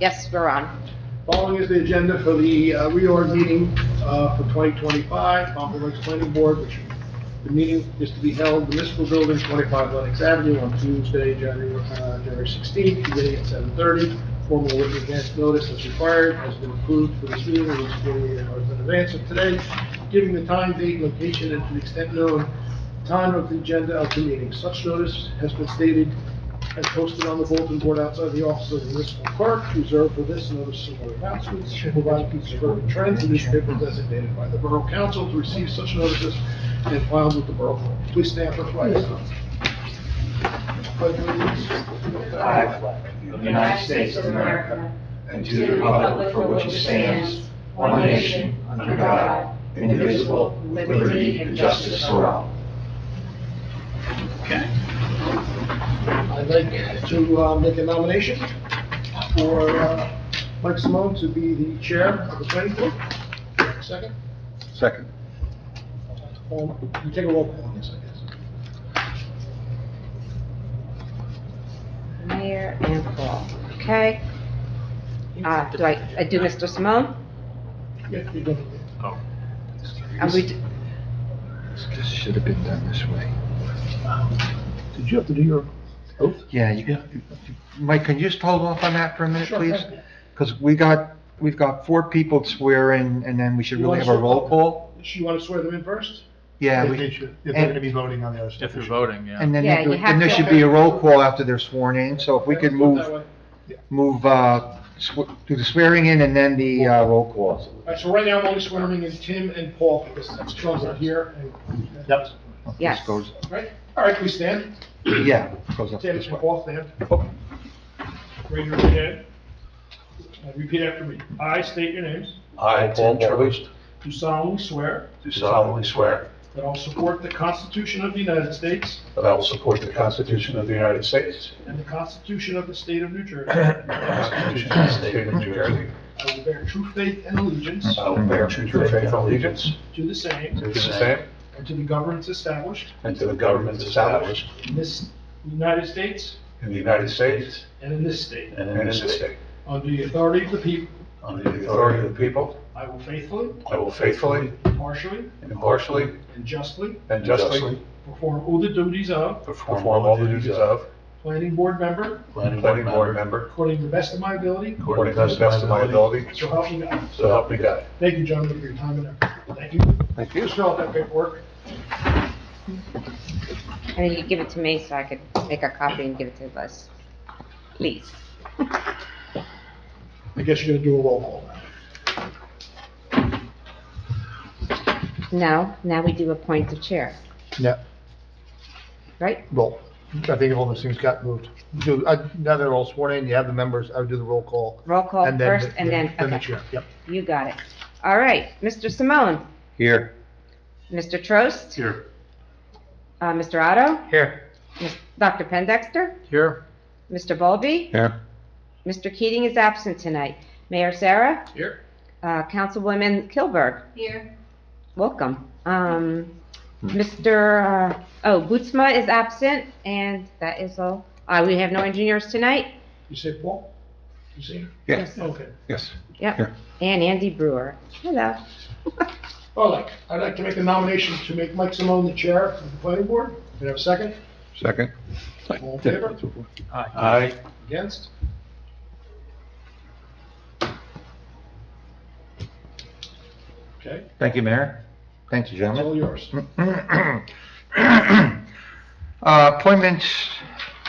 Yes, we're on. Following is the agenda for the reorg meeting for 2025, Pompton Lakes Planning Board, which the meeting is to be held in the Municipal Building, 25 Lennox Avenue, on Tuesday, January 16th, beginning at 7:30. Formal written advance notice as required has been approved for this meeting, which is 48 hours in advance of today, giving the time, date, location, and to the extent known, time of the agenda of the meeting. Such notice has been stated and posted on the bulletin board outside the office of the municipal clerk. Reserved for this notice and other announcements. Should provide a piece of urban trends in newspaper designated by the Borough Council to receive such notices and filed with the Borough Clerk. Please stand for flag. Flag of the United States of America and to the republic for which it stands, one nation, under God, indivisible, with liberty and justice for all. Okay. I'd like to make a nomination for Mike Simone to be the chair of the planning board. Second? Second. You take a roll call on this, I guess. Mayor and Paul. Okay. Do I do Mr. Simone? Yeah, you're doing it. Oh. This should have been done this way. Did you have to do your oath? Yeah, Mike, can you just hold off on that for a minute, Sure. please? Because we've got 4 people to swear in, and then we should really have a roll call. You want to swear them in first? Yeah, If they're going to be voting on the other stuff. If they're voting, yeah. and then Yeah, you have there to- should be a roll call after they're sworn in, so if we could That move, way. do the swearing in and then the roll call. All right, so right now I'm only swearing in Tim and Paul, because that's Sean's not here. Yep. Yes. This goes, Right? All right, please stand. yeah, it goes up Tim this and way. Paul, stand. Raise your right hand. And repeat after me. I state your names. I, Paul Trost, Do solemnly swear do solemnly swear that I will support the Constitution of the United States that I will support the Constitution of the United States and the Constitution of the State of New Jersey. and the Constitution of the State of New Jersey. I will bear true faith and allegiance I will bear true faith and allegiance to the same to the same and to the governments established and to the governments established in this United States in the United States and in this state. and in this state. Under the authority of the people, Under the authority of the people, I will faithfully, I will faithfully, impartially, impartially, and justly and justly perform all the duties of perform all the duties of planning board member planning board member according to the best of my ability. according to the best of my ability, So help me God. so help me God. Thank you, gentlemen, for your time and effort. Thank you. Thank you. Just fill out that paperwork. And then you give it to me so I could make a copy and give it to Liz. Please. I guess you're gonna do a roll call now. Now we do appoint the chair, Yeah, right? roll. I think all those things got moved. Now they're all sworn in, you have the members, I would do the roll call. Roll call And then first the- and then, Then the okay, chair, yep. you got it. All right, Mr. Simone, Here. Mr. Trost, Here. Mr. Otto, Here. Dr. Pendexter, Here. Mr. Bulby, Here. Mr. Keating is absent tonight. Mayor Sarah, Here. Councilwoman Kilberg, Here. welcome. Mr. Bootsma is absent, and that is all. We have no engineers tonight? You say Paul? You see? Yes. Okay. Yes. Yep. Here. And Andy Brewer. Hello. I'd like to make a nomination to make Mike Simone the chair of the planning board. Can I have a second? Second. All in favor? I, Against? Okay, Thank you, Mayor. Thank you, it's all gentlemen. yours. Appointments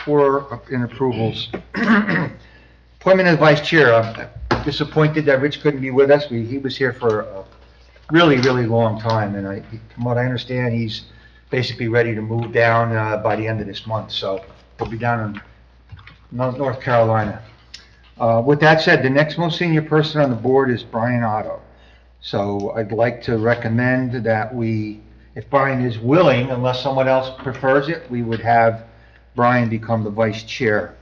and approvals. Appointment of vice chair. I'm disappointed that Rich couldn't be with us. He was here for a really, really long time, and from what I understand, he's basically ready to move down by the end of this month, so he'll be down in North Carolina. With that said, the next most senior person on the board is Brian Otto. So I'd like to recommend that if Brian is willing, unless someone else prefers it, we would have Brian become the vice chair.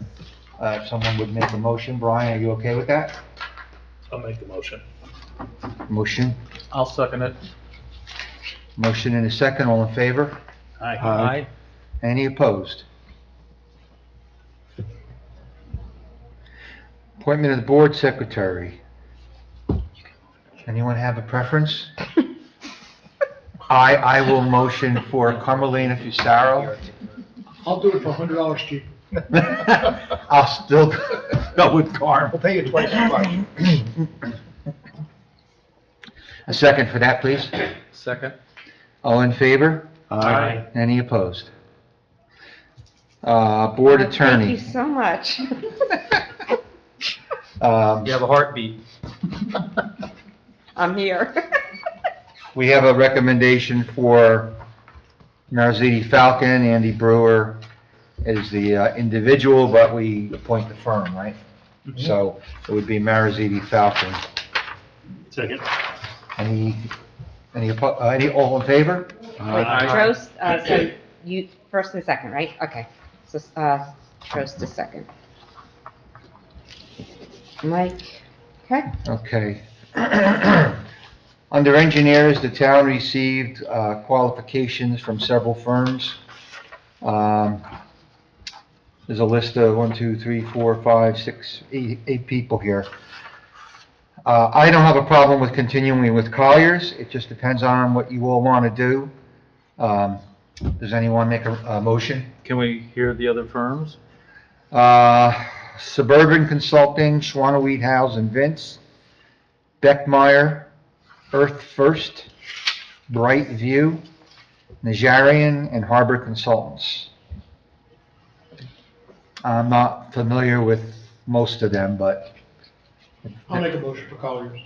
If someone would make a motion, Brian, are you okay with that? I'll make the motion. Motion, I'll second it. motion and a second, all in favor? Aye. Any opposed? Appointment of the board secretary. Anyone have a preference? I will motion for Carmelina Fusaro. I'll do it for $100 cheaper. I'll still go with Carm. We'll pay you twice as much. A second for that, please. Second. All in favor? Aye. Any opposed? Board attorney. Thank you so much. You have a heartbeat. I'm here. We have a recommendation for Marziti Falcon. Andy Brewer is the individual, but we appoint the firm, right? So it would be Marziti Falcon. Second. Any, all in favor? Trost, so you, first and second, right? Okay. So, Trost is second. Mike, okay? Okay. Under engineers, the town received qualifications from several firms. There's a list of 1, 2, 3, 4, 5, 6, 8 people here. I don't have a problem with continuing with Colliers. It just depends on what you all want to do. Does anyone make a motion? Can we hear the other firms? Suburban Consulting, Schwanneweed House and Vince, Beckmeyer, Earth First, Bright View, Najarian, and Harbor Consultants. I'm not familiar with most of them, but I'll make a motion for Colliers.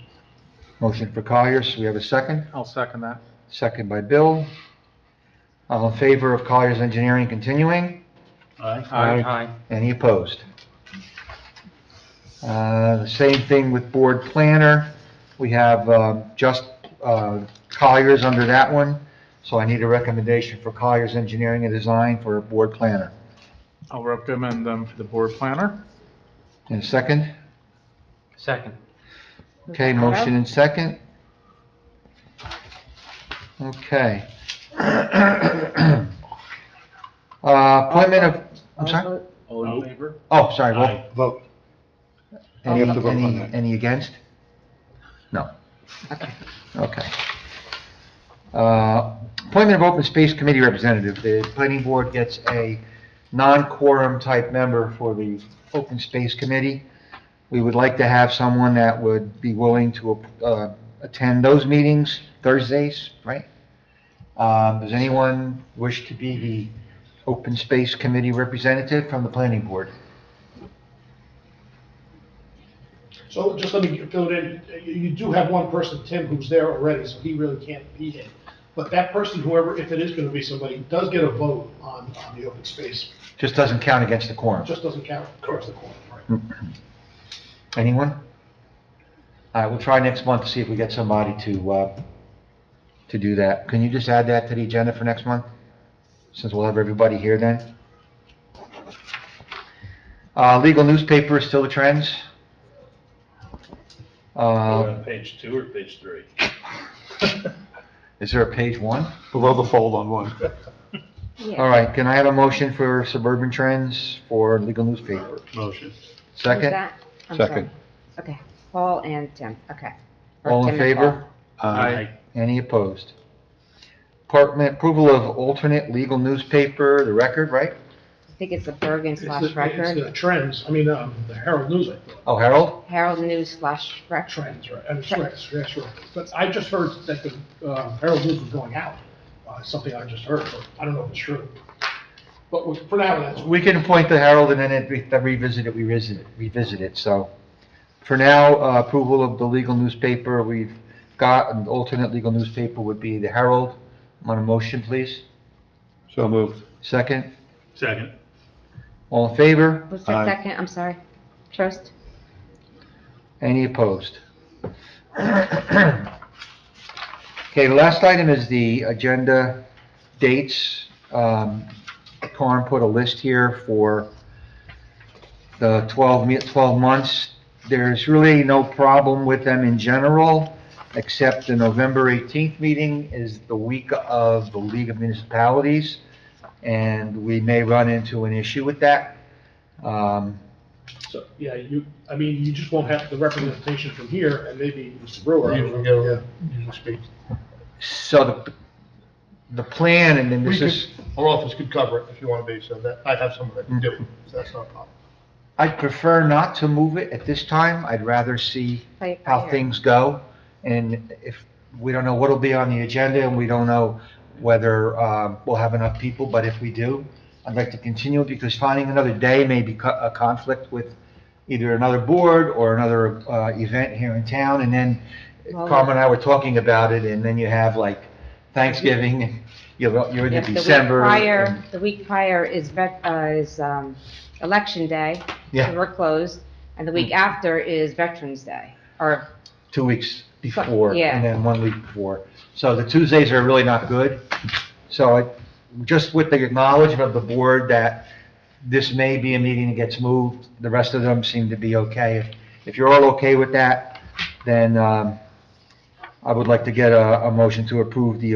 motion for Colliers. We have a second. I'll second that. Second by Bill. All in favor of Colliers Engineering continuing? Aye. Any opposed? The same thing with board planner. We have just Colliers under that one, so I need a recommendation for Colliers Engineering and Design for board planner. I'll recommend them for the board planner. And a second? Second. Okay, motion and second. Okay. Appointment of, I'm sorry? All in favor? Oh, sorry, roll. Vote. Any, You have to vote on that. any against? No. Okay. Okay. Appointment of Open Space Committee representative. The planning board gets a non-quorum type member for the Open Space Committee. We would like to have someone that would be willing to attend those meetings Thursdays, right? Does anyone wish to be the Open Space Committee representative from the planning board? So just let me fill it in. You do have one person, Tim, who's there already, so he really can't be in. But that person, whoever, if it is going to be somebody, does get a vote on the open space. Just doesn't count against the quorum. Just doesn't count across the corner, right? Anyone? All right, we'll try next month to see if we get somebody to do that. Can you just add that to the agenda for next month? Since we'll have everybody here then. Legal newspaper is still the trends. Page 2 or page 3? Is there a page 1? Below the fold on one. Yeah. All right, can I have a motion for Suburban Trends for legal newspaper? Motion. Who's Second? that? I'm Second. sorry. Okay, Paul and Tim, okay. Or All in Tim and Paul. favor? Aye. Any opposed? Approval of alternate legal newspaper, The Record, right? I think it's the Bergen It's slash the Record, Trends, I mean, the Herald News, I think. Oh, Herald? Herald News slash Record. Trends, right, and Trends, yeah, sure. But I just heard that the Herald News was going out, something I just heard, but I don't know if it's true. But for now, that's, We can appoint the Herald and then if we revisit it, we revisit it. So for now, approval of the legal newspaper, we've got an alternate legal newspaper would be the Herald. On a motion, please. So moved. Second. Second. All in favor? What's the Aye. second, I'm sorry? Trost? Any opposed? Okay, the last item is the agenda dates. Carm put a list here for the 12 months. There's really no problem with them in general, except the November 18th meeting is the week of the League of Municipalities, and we may run into an issue with that. So, yeah, you just won't have the representation from here and maybe Mr. Brewer. Usually go, usually speak. So the plan, and then We this could, is, our office could cover it if you want to be, so that, I have someone that can do it, so that's not a problem. I'd prefer not to move it at this time. I'd rather see Play it by how ear. things go. And if, we don't know what'll be on the agenda, and we don't know whether we'll have enough people, but if we do, I'd like to continue it, because finding another day may be a conflict with either another board or another event here in town, and then Well, Carmen and I were talking about it, and then you have like Thanksgiving, and you're into Yes, December. and- the week prior is Election Day, Yeah. so we're closed, and the week after is Veterans Day, or, 2 weeks before, Yeah. and then 1 week before. So the Tuesdays are really not good. So just with the acknowledgement of the board that this may be a meeting that gets moved, the rest of them seem to be okay. If you're all okay with that, then I would like to get a motion to approve the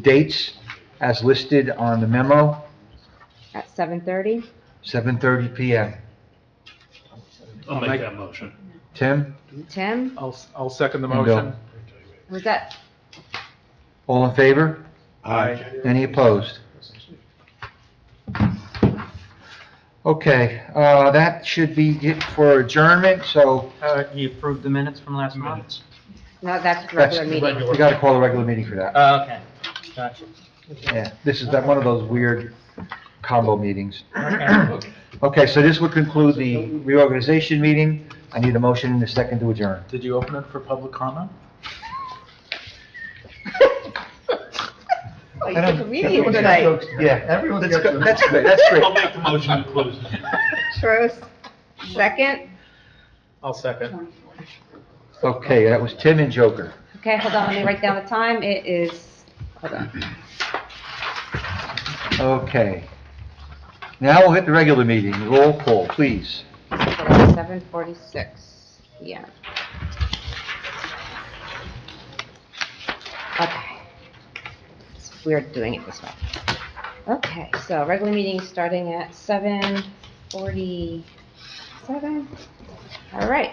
dates as listed on the memo, at 7:30. 7:30 PM. I'll make that motion. Tim? Tim, I'll second the And Bill. motion. was that, All in favor? Aye. Any opposed? Okay, that should be it for adjournment, so You approved the minutes from last month? no, that's that's, regular meeting. we gotta call a regular meeting for that. Okay, gotcha. Yeah, this is one of those weird combo meetings. Okay. Okay, so this would conclude the reorganization meeting. I need a motion and a second to adjourn. Did you open it for public comment? Oh, you I don't- took a meeting Everyone's got tonight. jokes. Yeah. Everyone's That's got good, jokes. that's great, that's I'll great. make the motion to close. Trost, second. I'll second. Okay, that was Tim and Joker. Okay, hold on, let me write down the time. It is, hold on. Okay. Now we'll hit the regular meeting. Roll call, please. 7:46 PM. Okay. It's weird doing it this way. Okay, so regular meeting starting at 7:47. All right.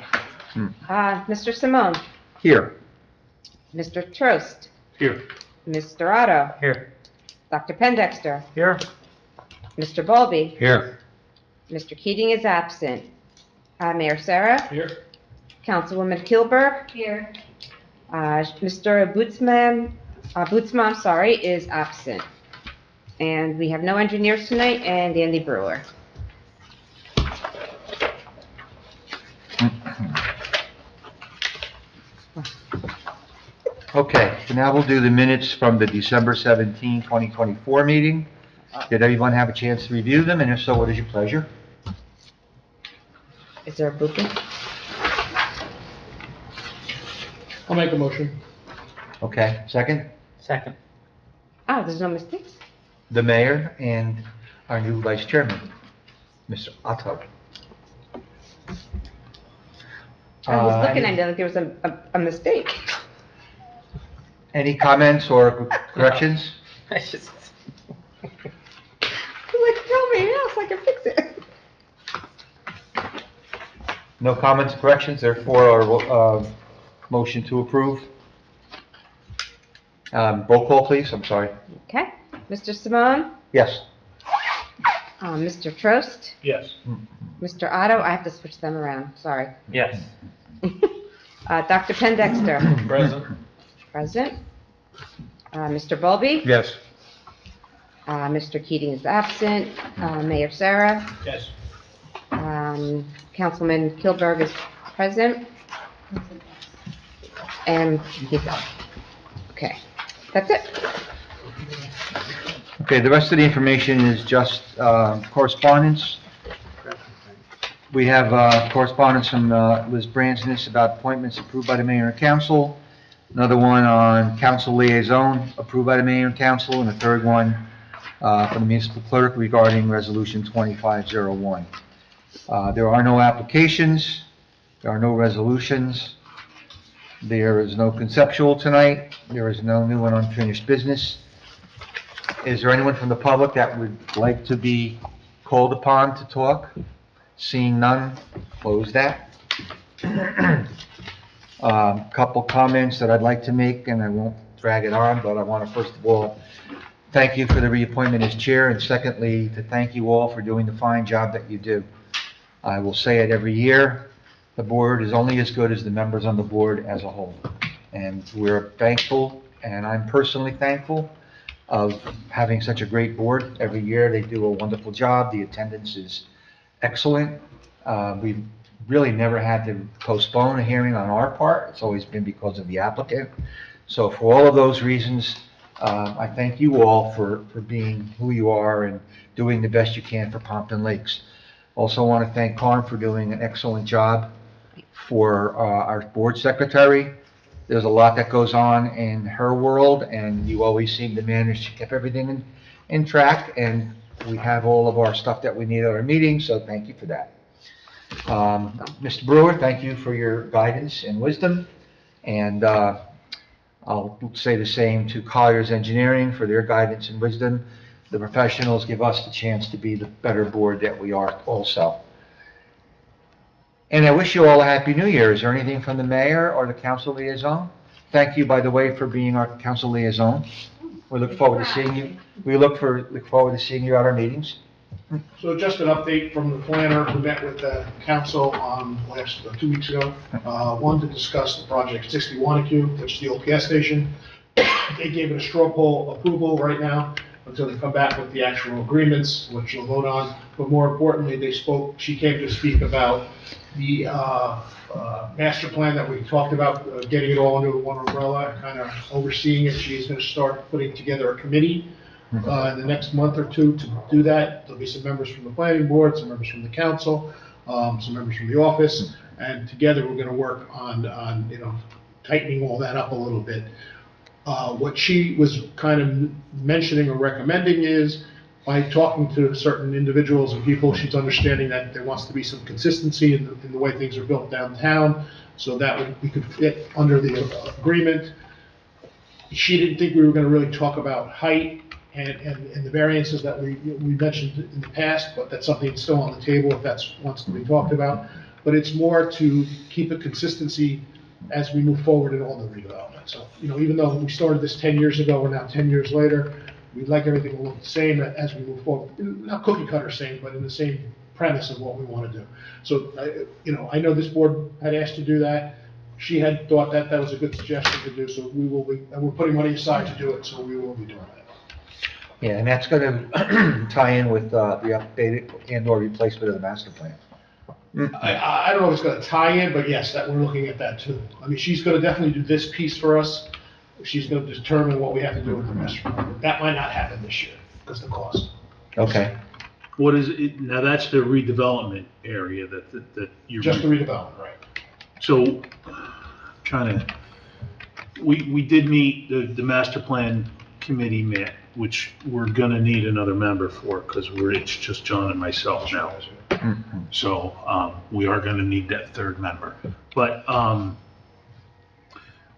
Hmm. Mr. Simone, Here. Mr. Trost, Here. Mr. Otto, Here. Dr. Pendexter, Here? Mr. Bowlby, Here. Mr. Keating is absent. Mayor Sarah, Here? Councilwoman Kilberg. Here. Mr. Bootsman, sorry, is absent. And we have no engineers tonight, and Andy Brewer. Okay, so now we'll do the minutes from the December 17, 2024 meeting. Did everyone have a chance to review them? And if so, what is your pleasure? Is there a booking? I'll make a motion. Okay, second? Second. Oh, there's no mistakes? The mayor and our new vice chairman, Mr. Otto. I was looking Uh, at it like there was a mistake. Any comments or corrections? Like, tell me, else I can fix it. No comments, corrections, therefore, our motion to approve. Roll call, please, I'm sorry. Okay, Mr. Simone, Yes. Mr. Trost, Yes. Mr. Otto, I have to switch them around, sorry. Yes. Dr. Pendexter, Present? present. Mr. Bowlby, Yes. Mr. Keating is absent. Mayor Sarah, Yes. Councilman Kilberg is present. And he's out. Okay, that's it. Okay, the rest of the information is just correspondence. We have correspondence from Liz Bransness about appointments approved by the mayor and council, another one on council liaison approved by the mayor and council, and a third one from the municipal clerk regarding resolution 2501. There are no applications, there are no resolutions, there is no conceptual tonight, there is no new and unfinished business. Is there anyone from the public that would like to be called upon to talk? Seeing none, close that. Couple comments that I'd like to make, and I won't drag it on, but I want to first of all thank you for the reappointment as chair, and secondly, to thank you all for doing the fine job that you do. I will say it every year, the board is only as good as the members on the board as a whole. And we're thankful, and I'm personally thankful of having such a great board. Every year, they do a wonderful job. The attendance is excellent. We've really never had to postpone a hearing on our part. It's always been because of the applicant. So for all of those reasons, I thank you all for being who you are and doing the best you can for Pompton Lakes. Also want to thank Carm for doing an excellent job for our board secretary. There's a lot that goes on in her world, and you always seem to manage to keep everything in track, and we have all of our stuff that we need at our meetings, so thank you for that. Mr. Brewer, thank you for your guidance and wisdom, and I'll say the same to Colliers Engineering for their guidance and wisdom. The professionals give us the chance to be the better board that we are also. And I wish you all a Happy New Year. Is there anything from the mayor or the council liaison? Thank you, by the way, for being our council liaison. We look forward to seeing you. We look forward to seeing you at our meetings. So just an update from the planner who met with the council on 2 weeks ago. One, to discuss the project 61 which is the OPS station. They gave it a straw poll approval right now until they come back with the actual agreements, which you'll vote on. But more importantly, she came to speak about the master plan that we talked about, getting it all under one umbrella and kind of overseeing it. She's going to start putting together a committee in the next month or two to do that. There'll be some members from the planning board, some members from the council, some members from the office, and together we're going to work on tightening all that up a little bit. What she was kind of mentioning or recommending is, by talking to certain individuals and people, she's understanding that there wants to be some consistency in the way things are built downtown, so that we could fit under the agreement. She didn't think we were going to really talk about height and the variances that we mentioned in the past, but that's something that's still on the table if that wants to be talked about. But it's more to keep a consistency as we move forward in all the redevelopment. So, even though we started this 10 years ago, we're now 10 years later, we'd like everything to look the same as we move forward. Not cookie cutter same, but in the same premise of what we want to do. So, I know this board had asked to do that. She had thought that was a good suggestion to do, so we will be, and we're putting money aside to do it, so we will be doing that. Yeah, and that's going to tie in with the updated and/or replacement of the master plan. I don't know if it's going to tie in, but yes, that we're looking at that too. I mean, she's going to definitely do this piece for us. She's going to determine what we have to do with the master plan. That might not happen this year because of the cost. Okay. What is it, now that's the redevelopment area that you're. Just the redevelopment, right. So, we did meet, the master plan committee met, which we're gonna need another member for, because it's just John and myself now. So, we are gonna need that third member. But,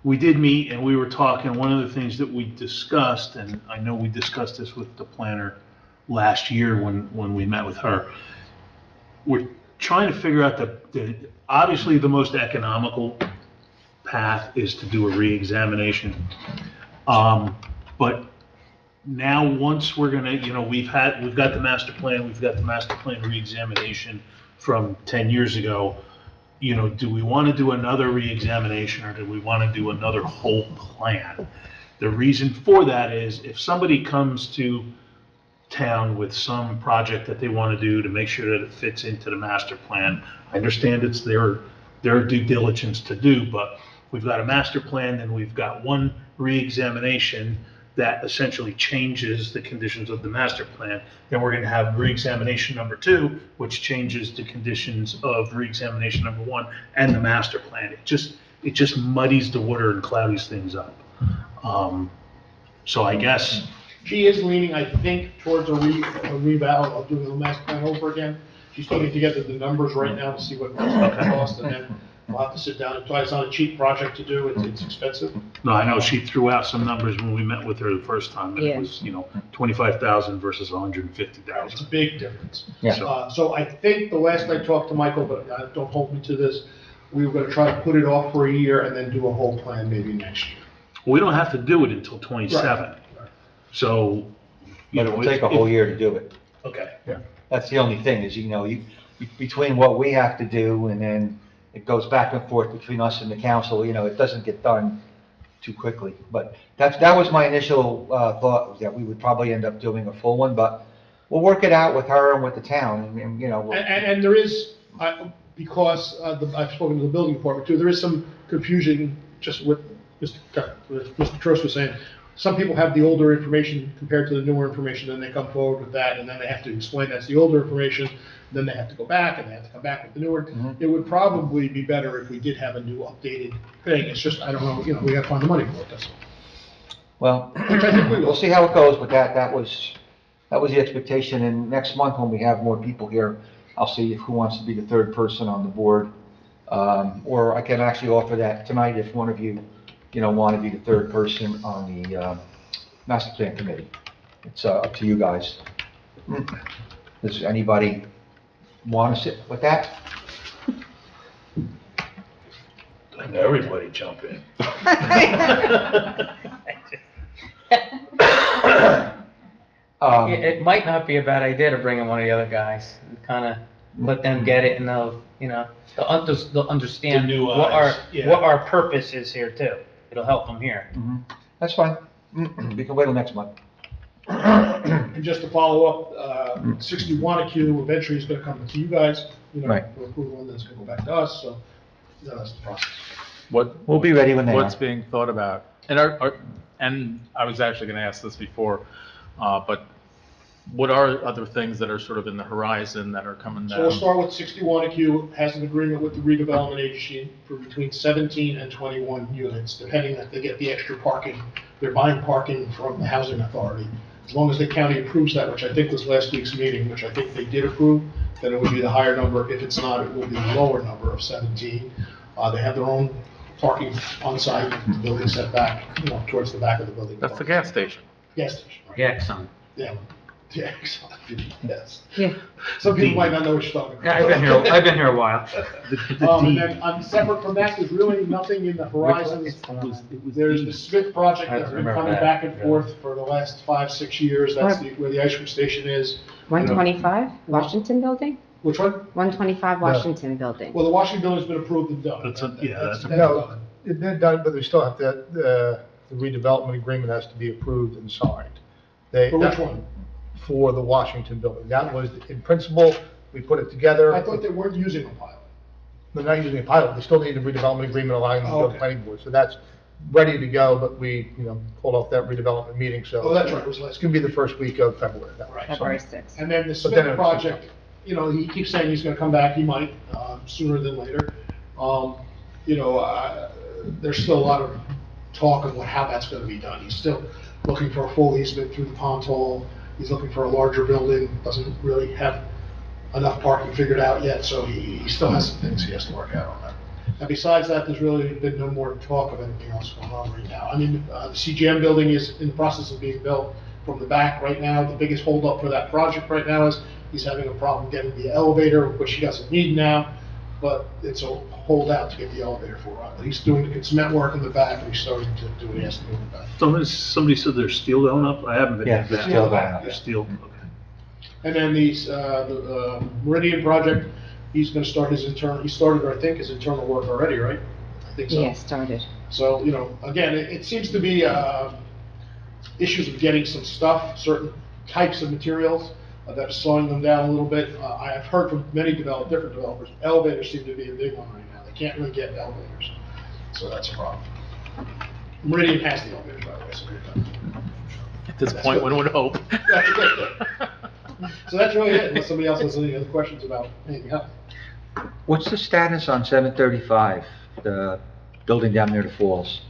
we did meet and we were talking, one of the things that we discussed, and I know we discussed this with the planner last year when we met with her, we're trying to figure out obviously the most economical path is to do a re-examination. But now once we're gonna, we've got the master plan re-examination from 10 years ago. Do we want to do another re-examination or do we want to do another whole plan? The reason for that is if somebody comes to town with some project that they want to do to make sure that it fits into the master plan, I understand it's their due diligence to do, but we've got a master plan, then we've got one re-examination that essentially changes the conditions of the master plan. Then we're going to have re-examination number 2, which changes the conditions of re-examination number 1 and the master plan. It just muddies the water and cloudies things up. So I guess She is leaning, I think, towards a reval of doing the master plan over again. She's putting together the numbers right now to see what it's going to cost, and then We'll have to sit down, it's not a cheap project to do, it's expensive. No, I know she threw out some numbers when we met with her the first time, and it Yeah. was, 25,000 versus It's a 150,000. big difference. Yeah. So I think the last I talked to Michael, but don't hold me to this, we were gonna try to put it off for a year and then do a whole plan maybe next year. We don't have to do it until 27, Right. so, But it will take a whole year to do it. Okay. That's the only thing is, between what we have to do and then it goes back and forth between us and the council, it doesn't get done too quickly. But that was my initial thought, that we would probably end up doing a full one, but we'll work it out with her and with the town and And there is, because I've spoken to the building department too, there is some confusion just with Mr. Trost was saying. Some people have the older information compared to the newer information, then they come forward with that, and then they have to explain that's the older information, then they have to go back, and they have to come back with the newer. It would probably be better if we did have a new updated thing, it's just, I don't know, we gotta find the money for it, that's all. well, Which I think we will. we'll see how it goes, but that was the expectation. And next month, when we have more people here, I'll see who wants to be the third person on the board. Or I can actually offer that tonight if one of you, want to be the third person on the master plan committee. It's up to you guys. Does anybody want to sit with that? And everybody jump in. It might not be a bad idea to bring in one of the other guys, kind of let them get it, and they'll understand The new what eyes, yeah. our purpose is here too. It'll help them here. That's fine. We can wait till next month. And just to follow up, 61 Q eventually is gonna come to you guys, Right. for approval, and then it's gonna go back to us, so that's the process. We'll be ready when they What's are. being thought about? And I was actually going to ask this before, but what are other things that are sort of in the horizon that are coming So we'll down? start with 61 Q, has an agreement with the redevelopment agency for between 17 and 21 units, depending if they get the extra parking. They're buying parking from the housing authority. As long as the county approves that, which I think was last week's meeting, which I think they did approve, then it would be the higher number. If it's not, it will be the lower number of 17. They have their own parking on site, the building set back, towards the back of the building. That's the gas station. Gas station, right? Yeah, Exxon. Yeah, yeah, exactly, yes. Yeah. Some people might not know what you're talking about. Yeah, I've been here a while. And then, separate from that, there's really nothing in the horizons. There's the Smith project that's been coming back and forth for the last 5-6 years, that's where the ice cream station is. 125 Washington Building? Which one? 125 Washington Building. Well, the Washington building's been approved and done. That's That's No, done. it's been done, but we still have to, the redevelopment agreement has to be approved and signed. For which one? For the Washington building. That was, in principle, we put it together. I thought they weren't using a pilot. They're not using a pilot, they still need a redevelopment agreement allowing them to go to Okay. the planning board. So that's ready to go, but we, pulled off that redevelopment meeting, so. Oh, that's right, it was last. It's gonna be the first week of February. that way. February 6th. And then the then Smith it's- project, he keeps saying he's gonna come back, he might, sooner than later. There's still a lot of talk of how that's gonna be done. He's still looking for a full easement through the pond hole. He's looking for a larger building, doesn't really have enough parking figured out yet, so he still has some things he has to work out on that. And besides that, there's really been no more talk of anything else going on right now. I mean, the CGM building is in the process of being built from the back right now. The biggest holdup for that project right now is he's having a problem getting the elevator, which he doesn't need now, but it's a holdout to get the elevator for it. He's doing the cement work in the back, and he's starting to do what he has to do in the back. Somebody said there's steel going up? I haven't been. Yeah, to there's that. steel going up. There's steel, okay. And then the Meridian project, he's gonna start his internal, he started, I think, his internal work already, right? I think so. Yeah, started. So, again, it seems to be issues of getting some stuff, certain types of materials that are slowing them down a little bit. I have heard from many different developers, elevators seem to be a big one right now. They can't really get elevators, so that's a problem. Meridian has the elevators, by the way, so we're done. At this point, one would hope. So that's really it, unless somebody else has any other questions about anything else. What's the status on 735, the building down near the falls?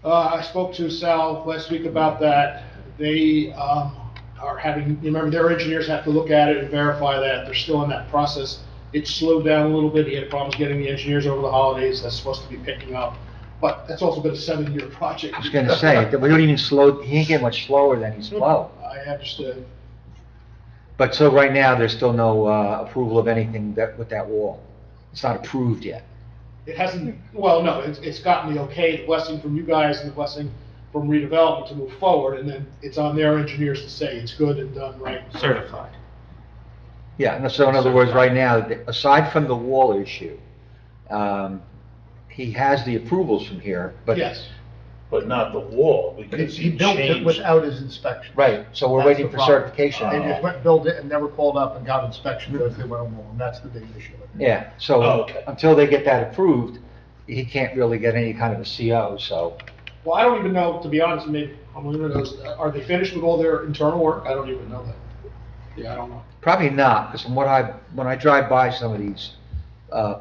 I spoke to Sal last week about that. They are having, remember, their engineers have to look at it and verify that. They're still in that process It slowed down a little bit. He had problems getting the engineers over the holidays. That's supposed to be picking up. But that's also been a 7-year project. I was gonna say, we don't even slow, he ain't get much slower than he's slow. I understood. But so right now, there's still no, approval of anything with that wall. It's not approved yet. It hasn't, well, no, it's gotten the okay, the blessing from you guys and the blessing from redevelopment to move forward, and then it's on their engineers to say it's good and done right. Certified. Yeah, and so in other words, right now, aside from the wall issue, he has the approvals from here, but. Yes. But not the wall, because He you built it changed. without his inspection. Right, so we're That's waiting the for problem. certification. They just went, built it, and never called up and got inspection because they went on wall, and that's the big issue. Yeah, so Oh, okay. until they get that approved, he can't really get any kind of a CO, so. Well, I don't even know, to be honest, maybe, are they finished with all their internal work? I don't even know that. Yeah, I don't know. Probably not, because when I drive by some of these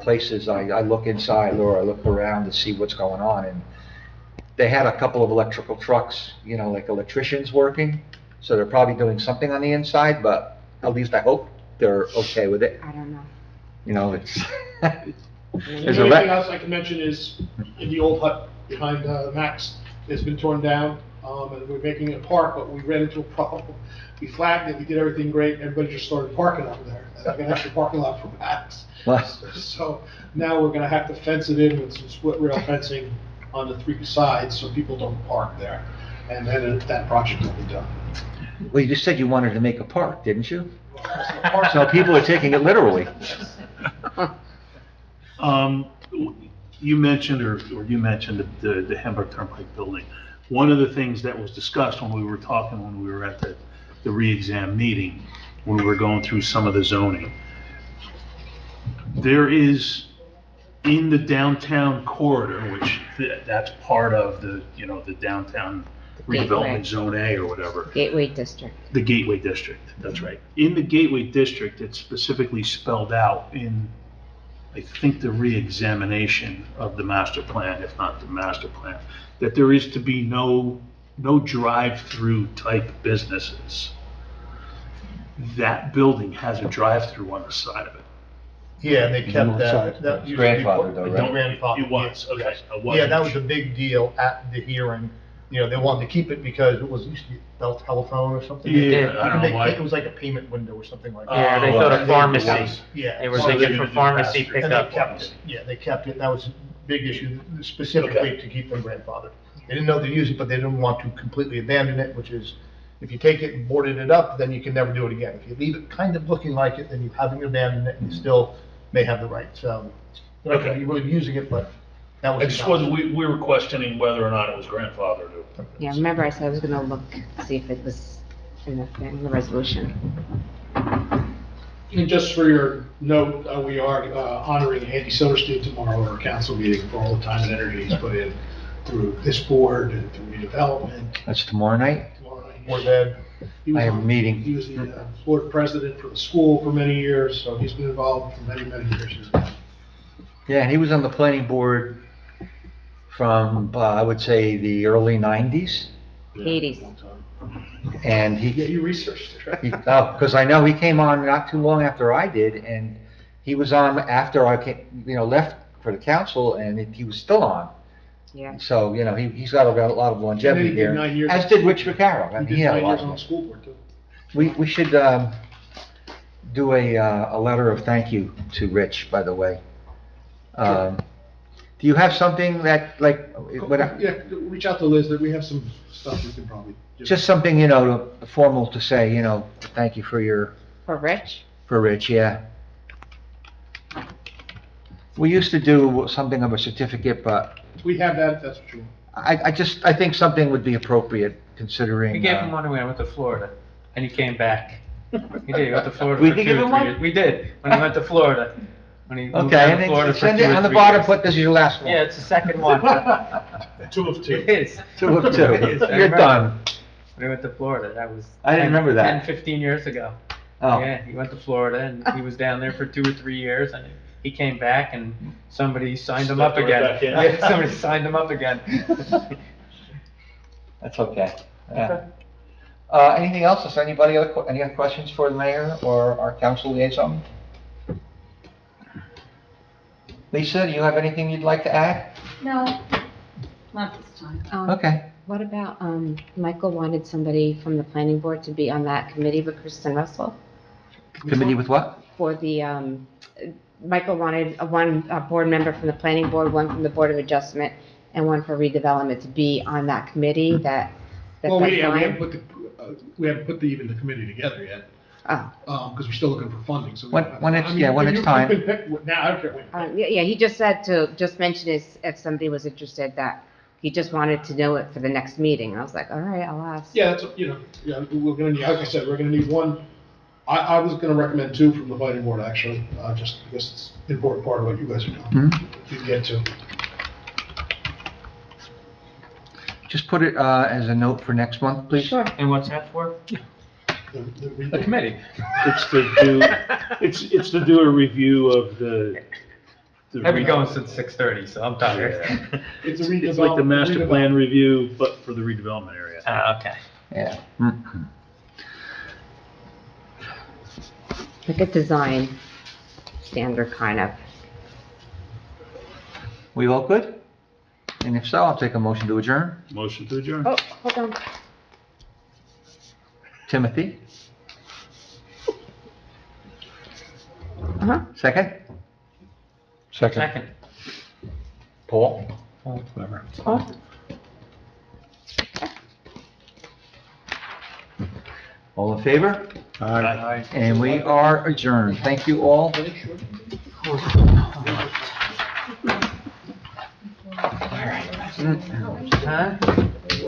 places, I look inside or I look around to see what's going on, and they had a couple of electrical trucks, you know, like electricians working, so they're probably doing something on the inside, but at least I hope they're okay with it. I don't know. You know, it's, The there's a only thing wreck. else I can mention is in the old hut behind Max, it's been torn down, and we're making it a park, but we ran into a problem. We flagged it, we did everything great, everybody just started parking over there, like an extra parking lot for Max. So now we're gonna have to fence it in with some split rail fencing on the 3 sides so people don't park there, and then that project will be done. Well, you just said you wanted to make a park, didn't you? So people are taking it literally. You mentioned, or you mentioned the Hamburg Turnpike building. One of the things that was discussed when we were talking, when we were at the re-exam meeting, when we were going through some of the zoning, there is, in the downtown corridor, which that's part of the, you know, the downtown Gateway. redevelopment zone A or whatever. Gateway District. The Gateway District, that's right. In the Gateway District, it's specifically spelled out in, I think, the re-examination of the master plan, if not the master plan, that there is to be no drive-through type businesses. That building has a drive-through on the side of it. Yeah, and they kept that. That used to be Grandfathered though, the right? grandfather, It was, yes, okay. yes. I wasn't Yeah, that was sure. a big deal at the hearing. You know, they wanted to keep it because it was used to be Bell Telephone or something. Yeah, I don't know They- why. It was like a payment window or something like that. Yeah, they Oh, thought okay. a pharmacy. Yeah. They were so thinking they're for gonna do pharmacy pass-through. And they pickup. kept it, yeah, they kept it, that was a big issue, specifically to keep them grandfathered. They didn't know they're using it, but they didn't want to completely abandon it, which is, if you take it and boarded it up, then you can never do it again. If you leave it kind of looking like it, then you haven't abandoned it, and you still may have the right, so. You're not gonna be really using it, but that was. I just was, we were questioning whether or not it was grandfathered. Yeah, remember I said I was gonna look, see if it was in the resolution. And just for your note, we are honoring Andy Soderstein tomorrow at our council meeting for all the time and energy he's put in through this board and through redevelopment. That's tomorrow night? Tomorrow night. More than, He was I have a on- meeting. He was the board president for the school for many years, so he's been involved for many, many years. Yeah, and he was on the planning board from, I would say, the early 90s. 80s. And Yeah, he, you researched it, right? because I know he came on not too long after I did, and he was on after I came, left for the council, and he was still on. Yeah. So, he's got a lot of longevity And he did here, 9 years. as did Rich Vaccaro. I He mean, did had a 9 lot. years on the school board, too. We should do a letter of thank you to Rich, by the way. Do you have something that, like, Yeah, reach out to Liz, that we have some stuff we can probably do. just something, formal to say, thank you for For Rich? Rich, yeah. We used to do something of a certificate, but We have that, that's true. I think something would be appropriate considering. We gave him one when we went to Florida, and he came back. He did, he went to Florida We for did 2 give or him 3 one? years. We did, when he went to Florida. When he moved Okay, down and to Florida then for send 2 it or on the 3 bottom, years. put this is your last one. Yeah, it's the second one. 2 of 2. It is. 2 of 2. It is, I You're remember. done. When we went to Florida, that was. I didn't remember that. 10, 15 years ago. Oh. Yeah, he went to Florida and he was down there for 2 or 3 years and he came back and somebody signed him up Stepped right again. back in. Yeah, somebody signed him up again. That's okay. Yeah. Anything else? Is there any other questions for the mayor or our council liaison? Lisa, do you have anything you'd like to add? No, not this time. Okay. What about, Michael wanted somebody from the planning board to be on that committee with Kristen Russell? Committee with what? For the, Michael wanted a board member from the planning board, one from the Board of Adjustment, and one for redevelopment to be on that committee that Well, we that's haven't fine? put even the committee together yet, Oh, because we're still looking for funding, so. When it's- I mean, yeah, when you- it's you time. can pick- Now, I don't care. yeah, he just said to, just mention if somebody was interested, that he just wanted to know it for the next meeting. I was like, all right, I'll ask. Yeah, that's, yeah, we're gonna need, like I said, we're gonna need one. I was gonna recommend two from the planning board, actually, just because it's an important part of what you guys are doing. You can get to. Just put it as a note for next month, please. Sure. And what's that for? A committee. It's to do a review of the. I've been going since 6:30, so I'm tired. It's a It's like the master plan redevelopment. review, but for the redevelopment area. Okay. Yeah. Like a design standard kind of. We all good? And if so, I'll take a motion to adjourn. Motion to adjourn. Oh, hold on. Timothy, Uh-huh. second? Second. Paul? Whatever. Oh. All in favor? Aye. And we are adjourned. Thank you all. Huh?